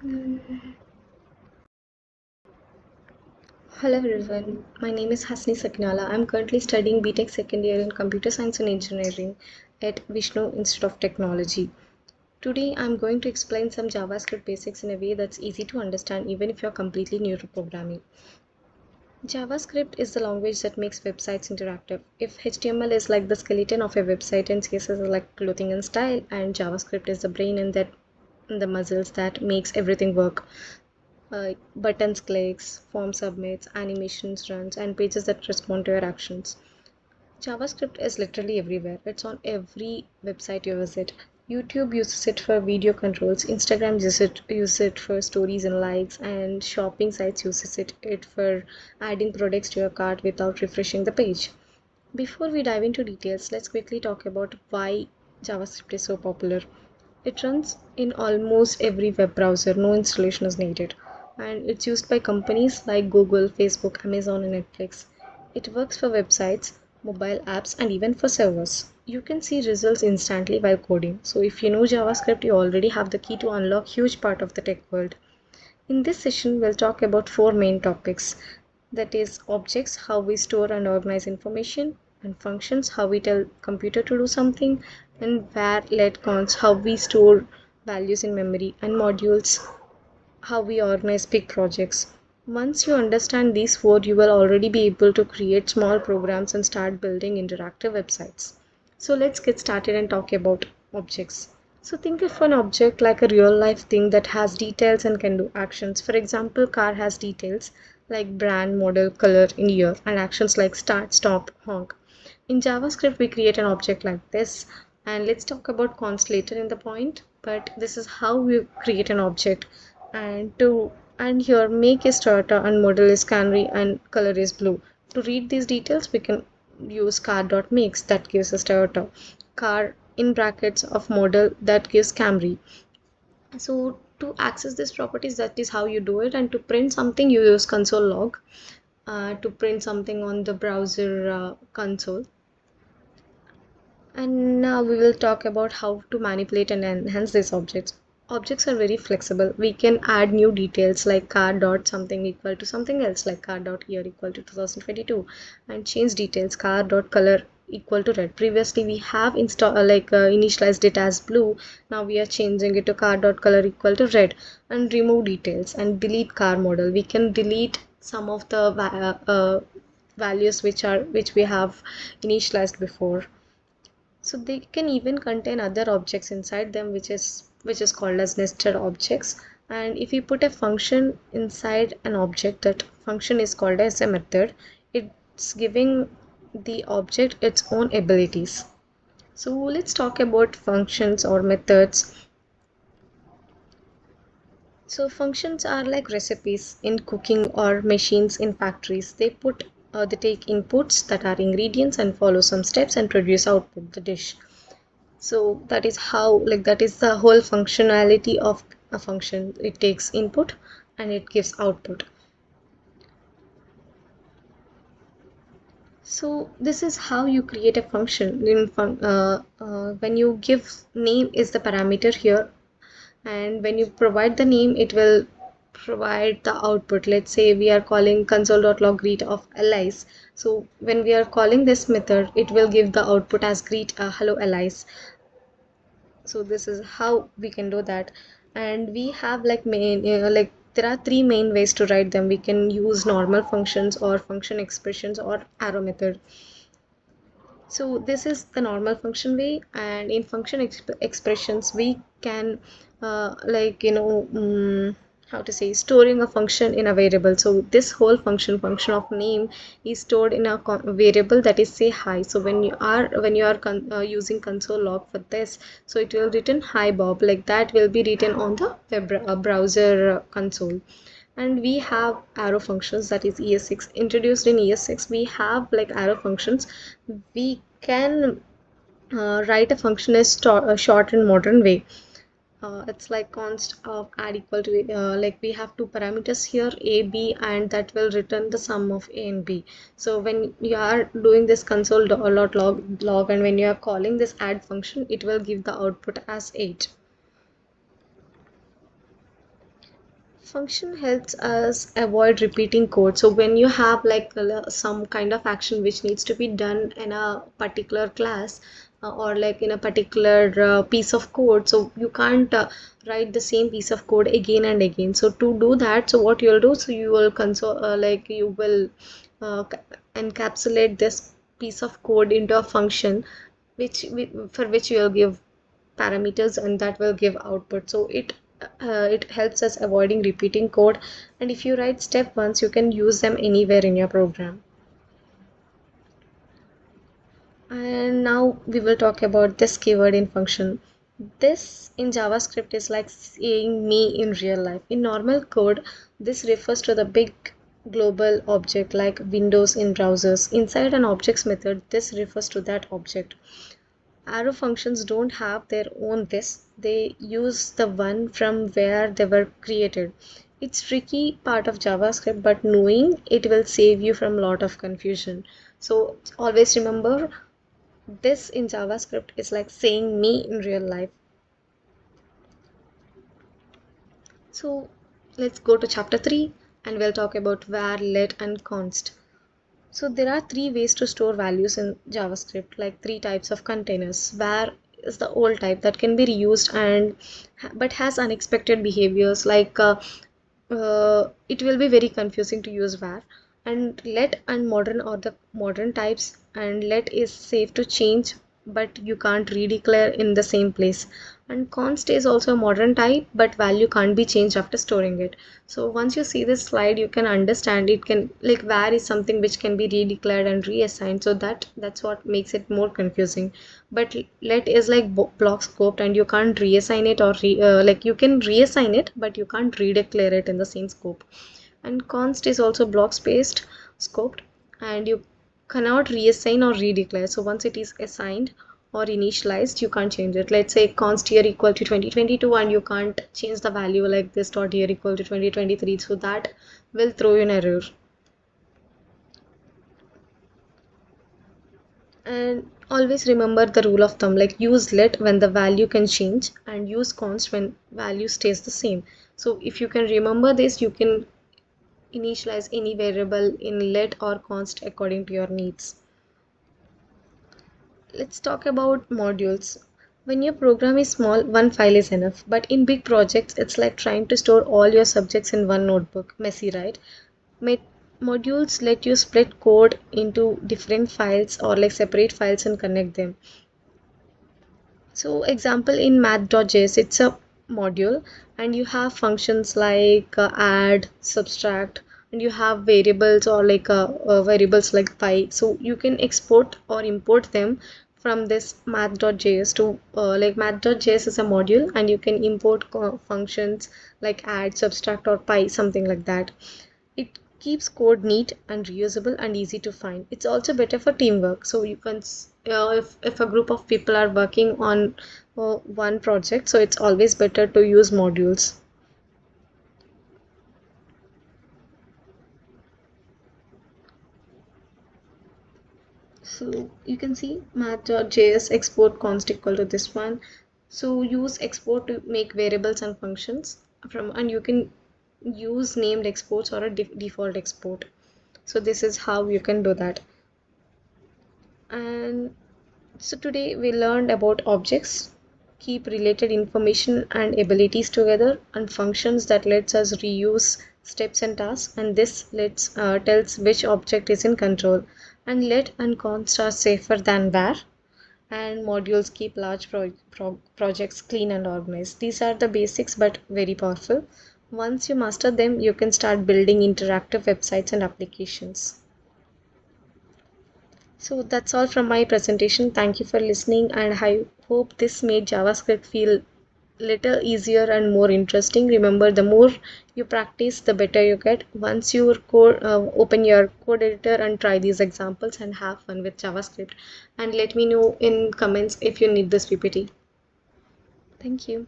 Hello everyone, my name is Hasni Saknala. I'm currently studying BTech second year in Computer Science and Engineering at Vishnu Institute of Technology. Today I'm going to explain some JavaScript basics in a way that's easy to understand even if you're completely new to programming. JavaScript is the language that makes websites interactive. If HTML is like the skeleton of a website and CSS is like clothing and style, and JavaScript is the brain and the muscles that makes everything work. Buttons clicks, form submits, animations runs, and pages that respond to your actions. JavaScript is literally everywhere. It's on every website you visit. YouTube uses it for video controls, Instagram uses it for stories and likes, and shopping sites uses it for adding products to your cart without refreshing the page. Before we dive into details, let's quickly talk about why JavaScript is so popular. It runs in almost every web browser, no installation is needed, and it's used by companies like Google, Facebook, Amazon, and Netflix. It works for websites, mobile apps, and even for servers. You can see results instantly while coding. So if you know JavaScript, you already have the key to unlock huge part of the tech world. In this session, we'll talk about four main topics. That is objects, how we store and organize information, and functions, how we tell computer to do something, and var let cons, how we store values in memory, and modules, how we organize big projects. Once you understand these four, you will already be able to create small programs and start building interactive websites. So let's get started and talk about objects. So think of an object like a real life thing that has details and can do actions. For example, car has details like brand, model, color, and year, and actions like start, stop, honk. In JavaScript, we create an object like this, and let's talk about const later in the point, but this is how we create an object. And here make is Toyota and model is Camry and color is blue. To read these details, we can use car.makes that gives us Toyota, car in brackets of model that gives Camry. So to access these properties, that is how you do it. And to print something, you use console log to print something on the browser console. And now we will talk about how to manipulate and enhance these objects. Objects are very flexible. We can add new details like car dot something equal to something else, like car dot year equal to 2022, and change details car dot color equal to red. Previously we have initialized it as blue. Now we are changing it to car dot color equal to red, and remove details and delete car model. We can delete some of the values which we have initialized before. So they can even contain other objects inside them, which is called as nested objects. And if you put a function inside an object, that function is called as a method. It's giving the object its own abilities. So let's talk about functions or methods. So functions are like recipes in cooking or machines in factories. They take inputs that are ingredients and follow some steps and produce output, the dish. So that is the whole functionality of a function. It takes input and it gives output. So this is how you create a function. When you give name is the parameter here, and when you provide the name, it will provide the output. Let's say we are calling console.log greet of allies. So when we are calling this method, it will give the output as greet hello allies. So this is how we can do that. And we have like there are three main ways to write them. We can use normal functions or function expressions or arrow method. So this is the normal function way, and in function expressions we can how to say, storing a function in a variable. So this whole function of name is stored in a variable that is say hi. So when you are using console log for this, so it will return hi Bob, like that will be written on the browser console. And we have arrow functions, that is ES6 introduced in ES6. We have like arrow functions. We can write a function as a short and modern way. It's like const of add equal to like we have two parameters here, a b, and that will return the sum of a and b. So when you are doing this console log, and when you are calling this add function, it will give the output as 8. Function helps us avoid repeating code. So when you have like some kind of action which needs to be done in a particular class or like in a particular piece of code, so you can't write the same piece of code again and again. So to do that, so what you'll do, so you will console like you will uh, encapsulate this piece of code into a function for which you will give parameters, and that will give output. So it helps us avoiding repeating code, and if you write step once, you can use them anywhere in your program. And now we will talk about this keyword in function. This in JavaScript is like saying me in real life. In normal code, this refers to the big global object like windows in browsers. Inside an objects method, this refers to that object. Arrow functions don't have their own this, they use the one from where they were created. It's tricky part of JavaScript, but knowing it will save you from a lot of confusion. So always remember, this in JavaScript is like saying me in real life. So let's go to chapter 3 and we'll talk about var, let and const. So there are three ways to store values in JavaScript, like three types of containers. Var is the old type that can be reused and but has unexpected behaviors like it will be very confusing to use var. And let and modern are the modern types, and let is safe to change but you can't redeclare in the same place. And const is also a modern type, but value can't be changed after storing it. So once you see this slide, you can understand it can like var is something which can be redeclared and reassigned, so that's what makes it more confusing. But let is like block scoped, and you can't reassign it or like you can reassign it but you can't redeclare it in the same scope. And const is also block spaced scoped, and you cannot reassign or redeclare. So once it is assigned or initialized, you can't change it. Let's say const year equal to 2022, and you can't change the value like this dot year equal to 2023, so that will throw you an error. And always remember the rule of thumb, like use let when the value can change and use const when value stays the same. So if you can remember this, you can initialize any variable in let or const according to your needs. Let's talk about modules. When your program is small, one file is enough. But in big projects, it's like trying to store all your subjects in one notebook. Messy, right? Modules let you split code into different files or like separate files and connect them. So example in math.js, it's a module, and you have functions like add, subtract, and you have variables or like variables like pi. So you can export or import them from this math.js to like math.js is a module, and you can import functions like add, subtract, or pi, something like that. It keeps code neat and reusable and easy to find. It's also better for teamwork. So you can, if a group of people are working on one project, so it's always better to use modules. So you can see math.js export const equal to this one. So use export to make variables and functions from, and you can use named exports or a default export. So this is how you can do that. And so today we learned about objects, keep related information and abilities together, and functions that lets us reuse steps and tasks, and this tells which object is in control. And let and const are safer than var, and modules keep large projects clean and organized. These are the basics but very powerful. Once you master them, you can start building interactive websites and applications. So that's all from my presentation. Thank you for listening, and I hope this made JavaScript feel little easier and more interesting. Remember, the more you practice, the better you get. Once you open your code editor and try these examples and have fun with JavaScript. And let me know in comments if you need this PPT. Thank you.